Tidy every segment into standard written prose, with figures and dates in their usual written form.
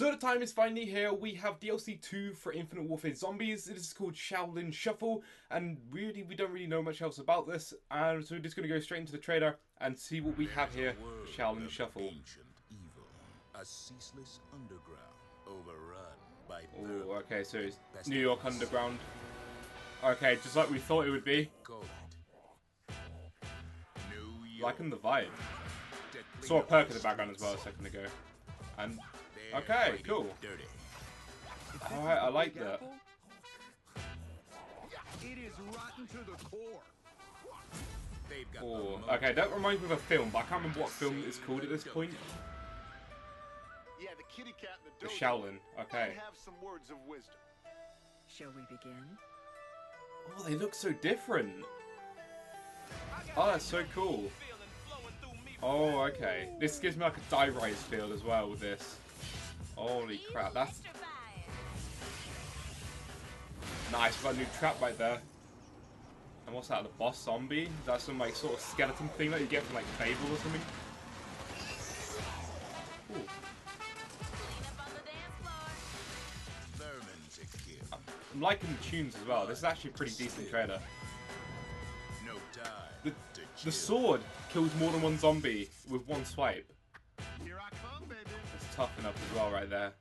So the time is finally here. We have DLC 2 for Infinite Warfare Zombies. This is called Shaolin Shuffle, and really we don't really know much else about this. And so we're just going to go straight into the trailer and see what we have here. Shaolin Shuffle. Ancient evil, a ceaseless underground overrun by Oh, okay, so it's New York Underground. Okay, just like we thought it would be. Liking the vibe. Saw a perk in the background as well a second ago. And okay, cool. Alright, I like that. It is rotten to the core. Oh, okay, that reminds me of a film, but I can't remember what film it's called at this point. Yeah, the kitty cat in The the Shaolin, okay. have some words of wisdom. Shall we begin? Oh, they look so different. Oh, that's so cool. Oh, okay. This gives me like a Die Rise feel as well with this. Holy crap, that's nice. We've got a new trap right there. And what's that, the boss zombie? Is that some like sort of skeleton thing that you get from like Fable or something? Ooh. I'm liking the tunes as well. This is actually a pretty decent trailer. The sword kills more than one zombie with one swipe. Here I come, baby. It's tough enough as well right there.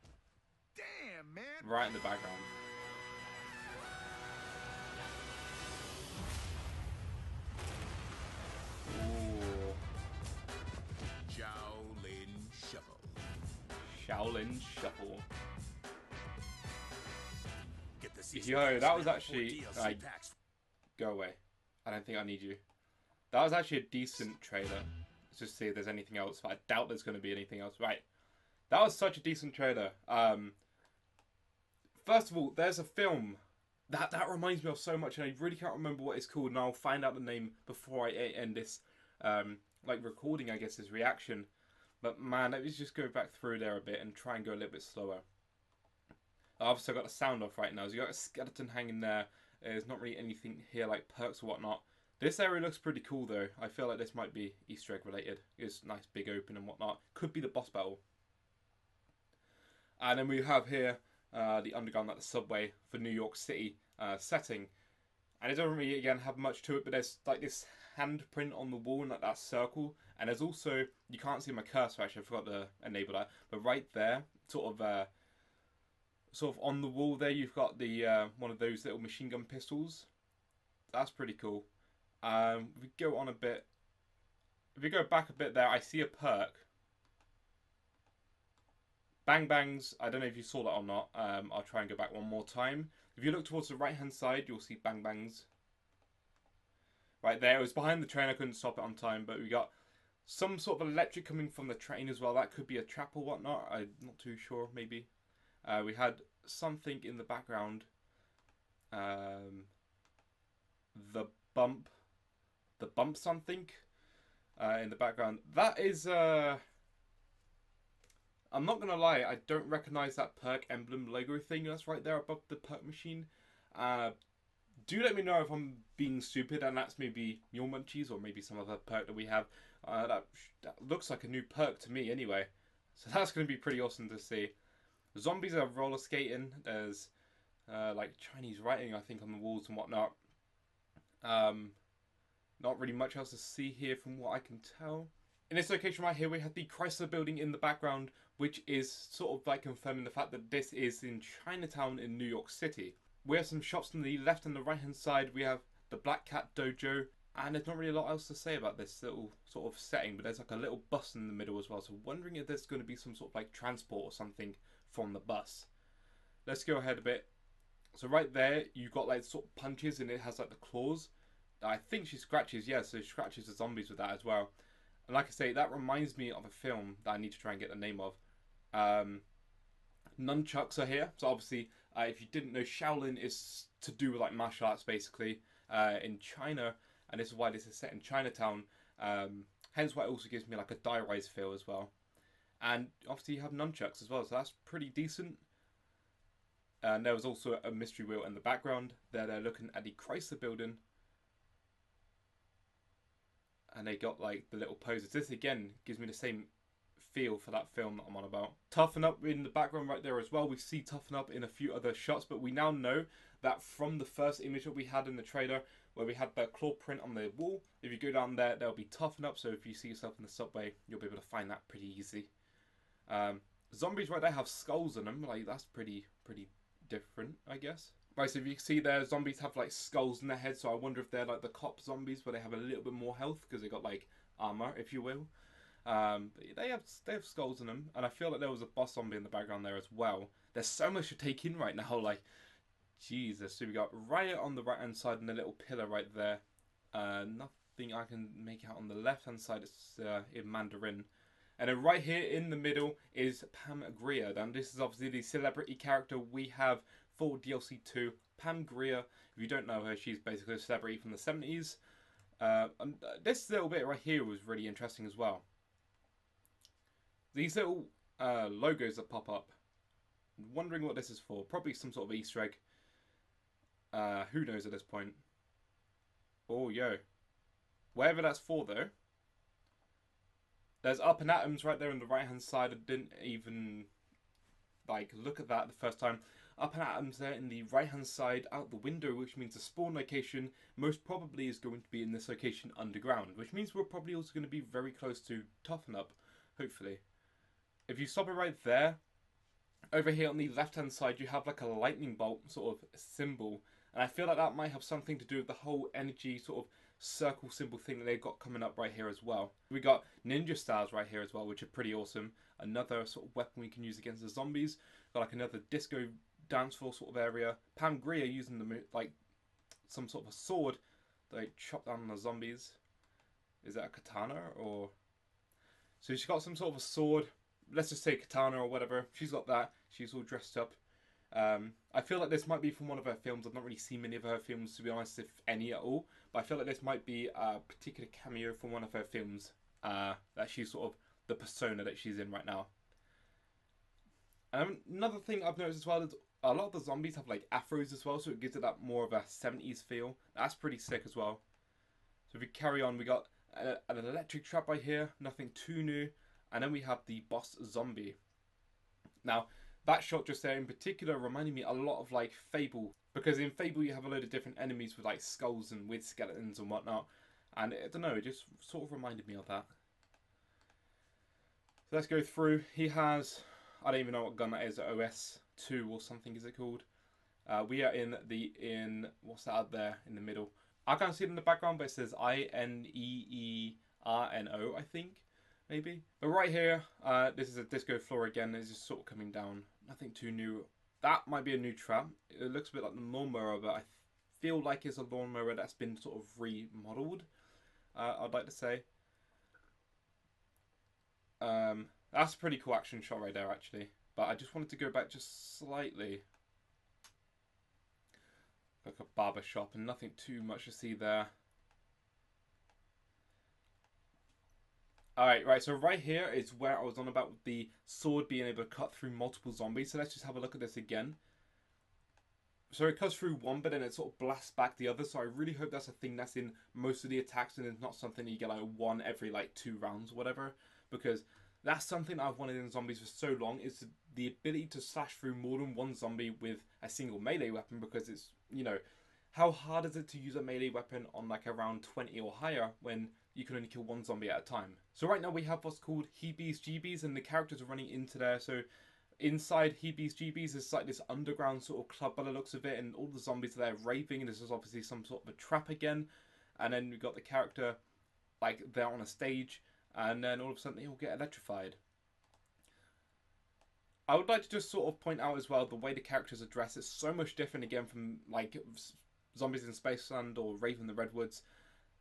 Damn, man. Right in the background. Ooh. Shaolin Shuffle. Shaolin Shuffle. Yo, that was actually like, go away. I don't think I need you. That was actually a decent trailer. Let's just see if there's anything else. But I doubt there's going to be anything else. Right. That was such a decent trailer. First of all, there's a film that reminds me of so much, and I really can't remember what it's called, and I'll find out the name before I end this like recording, I guess, this reaction. But man, let me just go back through there a bit and try and go a little bit slower. I've also got the sound off right now. So you got a skeleton hanging there. There's not really anything here like perks or whatnot. This area looks pretty cool though. I feel like this might be Easter egg related. It's nice big open and whatnot. Could be the boss battle. And then we have here the underground, like the subway for New York City setting. And it doesn't really, again, have much to it, but there's like this handprint on the wall and like that circle. And there's also, you can't see my cursor actually, I forgot to enable that. But right there, sort of on the wall there, you've got the one of those little machine gun pistols. That's pretty cool. If we go on a bit, if we go back a bit there, I see a perk. Bang Bangs, I don't know if you saw that or not. I'll try and go back one more time. If you look towards the right hand side, you'll see Bang Bangs. Right there, it was behind the train, I couldn't stop it on time, but we got some sort of electric coming from the train as well. That could be a trap or whatnot, I'm not too sure, maybe. We had something in the background. The bump something in the background. That is, I'm not going to lie, I don't recognise that perk emblem logo thing that's right there above the perk machine. Do let me know if I'm being stupid and that's maybe Mule Munchies or maybe some other perk that we have. That looks like a new perk to me anyway. So that's going to be pretty awesome to see. The zombies are roller skating. There's like Chinese writing, I think, on the walls and whatnot. Not really much else to see here from what I can tell. In this location right here, we have the Chrysler building in the background, which is sort of like confirming the fact that this is in Chinatown in New York City. We have some shops on the left and the right hand side. We have the Black Cat Dojo, and there's not really a lot else to say about this little sort of setting, but there's like a little bus in the middle as well, so wondering if there's going to be some sort of like transport or something from the bus. Let's go ahead a bit. So right there, you've got like sort of punches, and it has like the claws. I think she scratches, yeah, so she scratches the zombies with that as well. And like I say, that reminds me of a film that I need to try and get the name of. Nunchucks are here. So obviously, if you didn't know, Shaolin is to do with like martial arts basically in China. And this is why this is set in Chinatown. Hence why it also gives me like a Die Rise feel as well. And obviously you have nunchucks as well, so that's pretty decent. And there was also a mystery wheel in the background. There they're looking at the Chrysler building. And they got like the little poses. This again gives me the same feel for that film that I'm on about. Toughen Up in the background right there as well. We see Toughen Up in a few other shots, but we now know that from the first image that we had in the trailer, where we had the claw print on the wall, if you go down there, there'll be Toughen Up, so if you see yourself in the subway, you'll be able to find that pretty easy. Zombies right there have skulls on them, like that's pretty different, I guess. Right, so if you can see there, zombies have like skulls in their head, so I wonder if they're like the cop zombies where they have a little bit more health because they got like armor, if you will. But they have skulls in them, and I feel like there was a boss zombie in the background there as well. There's so much to take in right now, like Jesus. So we got Riot on the right hand side and a little pillar right there. Nothing I can make out on the left hand side. It's in Mandarin. And then right here in the middle is Pam Grier. And this is obviously the celebrity character we have for DLC 2. Pam Grier, if you don't know her, she's basically a celebrity from the 70s. And this little bit right here was really interesting as well. These little logos that pop up. I'm wondering what this is for. Probably some sort of Easter egg. Who knows at this point. Oh, yo. Whatever that's for, though. There's Up and Atoms right there on the right-hand side. I didn't even, like, look at that the first time. Up and Atoms there in the right-hand side out the window, which means the spawn location most probably is going to be in this location underground, which means we're probably also going to be very close to Toughen Up, hopefully. If you stop it right there, over here on the left-hand side, you have like a lightning bolt sort of symbol. And I feel like that might have something to do with the whole energy sort of circle symbol thing that they've got coming up right here as well. We got ninja stars right here as well, which are pretty awesome. Another sort of weapon we can use against the zombies. Got like another disco dance floor sort of area. Pam Grier using the like some sort of a sword that they chop down on the zombies. Is that a katana or? So she's got some sort of a sword. Let's just say katana or whatever. She's got that. She's all dressed up. I feel like this might be from one of her films. I've not really seen many of her films, to be honest, if any at all. But I feel like this might be a particular cameo from one of her films. That she's sort of the persona that she's in right now. Another thing I've noticed as well is a lot of the zombies have like afros as well, so it gives it that more of a 70s feel. That's pretty sick as well. So if we carry on, we got an electric trap right here. Nothing too new. And then we have the boss zombie. Now, that shot just there in particular reminded me a lot of like Fable. Because in Fable you have a load of different enemies with like skulls and weird skeletons and whatnot. And I don't know, it just sort of reminded me of that. So let's go through. He has, I don't even know what gun that is, OS2 or something is it called. We are in what's that out there in the middle? I can't see it in the background, but it says INEERNO, I think. Maybe. But right here, this is a disco floor again. It's just sort of coming down. Nothing too new. That might be a new trap. It looks a bit like the lawnmower, but I feel like it's a lawnmower that's been sort of remodeled. I'd like to say. That's a pretty cool action shot right there, actually. But I just wanted to go back just slightly. Like a barber shop, and nothing too much to see there. Alright, right, so right here is where I was on about the sword being able to cut through multiple zombies. So let's just have a look at this again. So it cuts through one, but then it sort of blasts back the other. So I really hope that's a thing that's in most of the attacks and it's not something that you get like one every like 2 rounds or whatever. Because that's something I've wanted in zombies for so long, is the ability to slash through more than one zombie with a single melee weapon. Because it's, you know, how hard is it to use a melee weapon on like around 20 or higher when you can only kill one zombie at a time? So right now we have what's called Heebies Jeebies, and the characters are running into there. So inside Heebies Jeebies is like this underground sort of club by the looks of it, and all the zombies are there raving, and this is obviously some sort of a trap again. And then we've got the character like they're on a stage, and then all of a sudden they all get electrified. I would like to just sort of point out as well the way the characters are dressed. It's so much different again from like Zombies in Spaceland or Raven the Redwoods.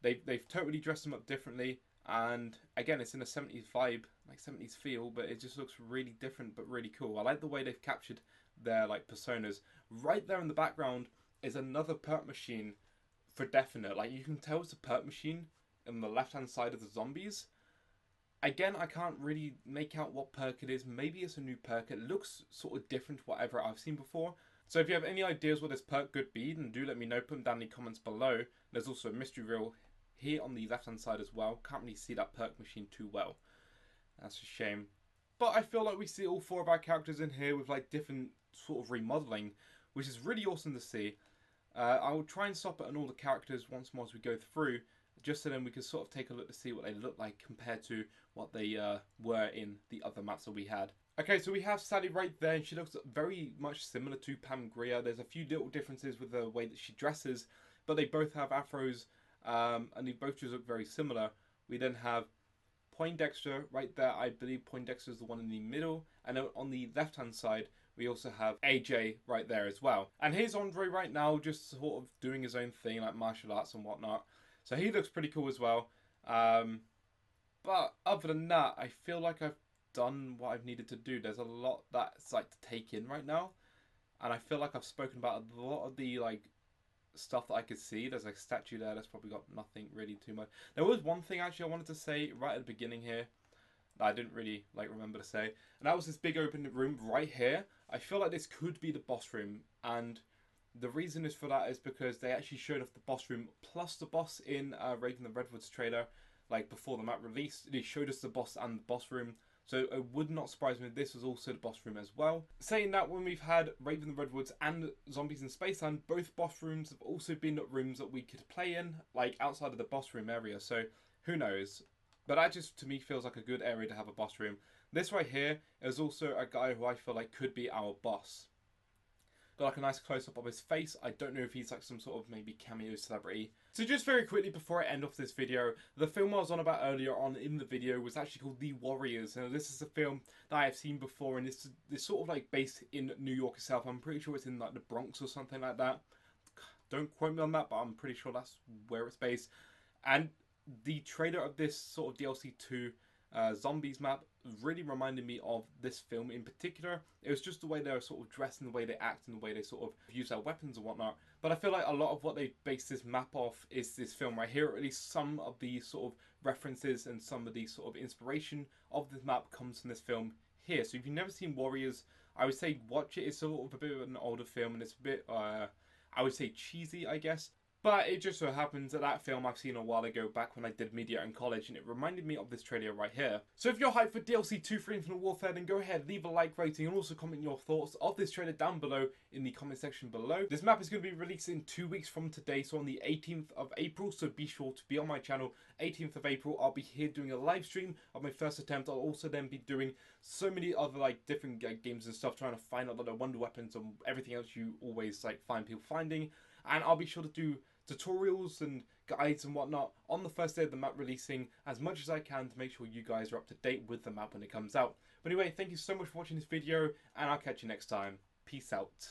They've totally dressed them up differently, and again it's in a 70s vibe, like 70s feel, but it just looks really different but really cool. I like the way they've captured their like personas. Right there in the background is another perk machine for definite. Like you can tell it's a perk machine on the left hand side of the zombies. Again, I can't really make out what perk it is. Maybe it's a new perk. It looks sort of different to whatever I've seen before. So if you have any ideas what this perk could be, then do let me know. Put them down in the comments below. There's also a mystery reel here on the left hand side as well. Can't really see that perk machine too well. That's a shame. But I feel like we see all 4 of our characters in here with like different sort of remodeling, which is really awesome to see. I will try and stop it on all the characters once more as we go through, just so then we can sort of take a look to see what they look like compared to what they were in the other maps that we had. Okay, so we have Sally right there, and she looks very much similar to Pam Grier. There's a few little differences with the way that she dresses, but they both have afros, and they both just look very similar. We then have Poindexter right there. I believe Poindexter is the one in the middle, and then on the left-hand side, we also have AJ right there as well. And here's Andre right now, just sort of doing his own thing, like martial arts and whatnot. So he looks pretty cool as well. But other than that, I feel like I've done what I've needed to do. There's a lot that's like to take in right now, and I feel like I've spoken about a lot of the like stuff that I could see. There's like a statue there that's probably got nothing really too much. There was one thing actually I wanted to say right at the beginning here that I didn't really like remember to say, and that was this big open room right here. I feel like this could be the boss room, and the reason is for that is because they actually showed off the boss room plus the boss in Raven the Redwoods trailer, like before the map released. They showed us the boss and the boss room, so it would not surprise me if this was also the boss room as well. Saying that, when we've had Raven the Redwoods and Zombies in Spaceland, both boss rooms have also been rooms that we could play in, like outside of the boss room area, so who knows. But that just to me feels like a good area to have a boss room. This right here is also a guy who I feel like could be our boss. Got like a nice close-up of his face. I don't know if he's like some sort of maybe cameo celebrity. So just very quickly before I end off this video, the film I was on about earlier on in the video was actually called The Warriors. Now this is a film that I have seen before, and it's sort of like based in New York itself. I'm pretty sure it's in like the Bronx or something like that. Don't quote me on that, but I'm pretty sure that's where it's based. And the trailer of this sort of DLC 2 Zombies map really reminded me of this film in particular. It was just the way they're sort of dressed and the way they act and the way they sort of use their weapons and whatnot. But I feel like a lot of what they base this map off is this film right here, or at least some of the sort of references and some of the sort of inspiration of this map comes from this film here. So if you've never seen Warriors, I would say watch it. It's sort of a bit of an older film, and it's a bit, I would say cheesy, I guess. But it just so happens that that film I've seen a while ago back when I did media in college, and it reminded me of this trailer right here. So if you're hyped for DLC 2 for Infinite Warfare, then go ahead, leave a like rating, and also comment your thoughts of this trailer down below in the comment section below. This map is going to be released in 2 weeks from today, so on the 18th of April, so be sure to be on my channel. 18th of April, I'll be here doing a live stream of my first attempt. I'll also then be doing so many other like different games and stuff, trying to find out the wonder weapons and everything else you always like find people finding. And I'll be sure to do tutorials and guides and whatnot on the first day of the map releasing as much as I can to make sure you guys are up to date with the map when it comes out. But anyway, thank you so much for watching this video, and I'll catch you next time. Peace out.